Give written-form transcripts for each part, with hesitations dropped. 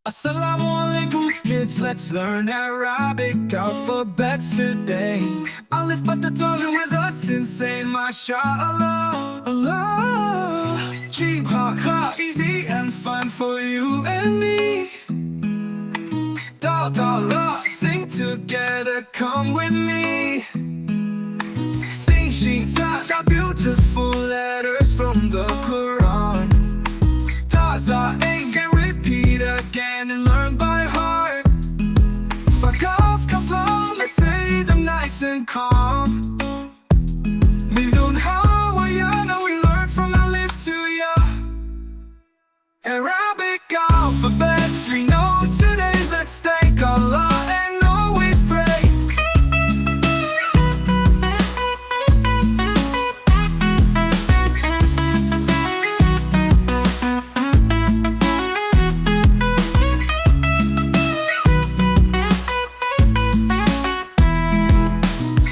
Assalamu alaikum kids, let's learn Arabic alphabets today. Alif but the talking with us insane, mashallah. Allah. Jim ha ha, easy and fun for you and me. Da da la, sing together, come with me. Sing sheen sa, da beautiful letters from the Quran. Da za ain't can repeat again and learn by heart. Fakaf kaflam, let's say them nice and calm. Milun Hawaiiana, we learn from Alif to Ya. Arabic alphabets we know today. Let's thank Allah and always pray.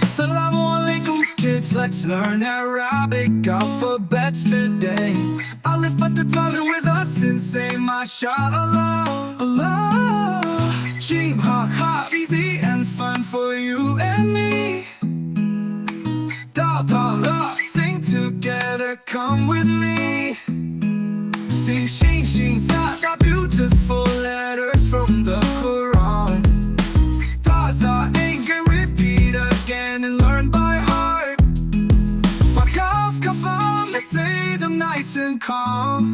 Assalamu alaikum kids, let's learn Arabic alphabets today. Alif but the talking with us insane, mashallah. Allah. Jim ha ha, easy and fun for you and me. Da da la, sing together, come with me. Sing sheen sheen sa, da beautiful letters from the Quran. Da za ain't can repeat again and learn by heart. Fakaf kafam, let's say them nice and calm.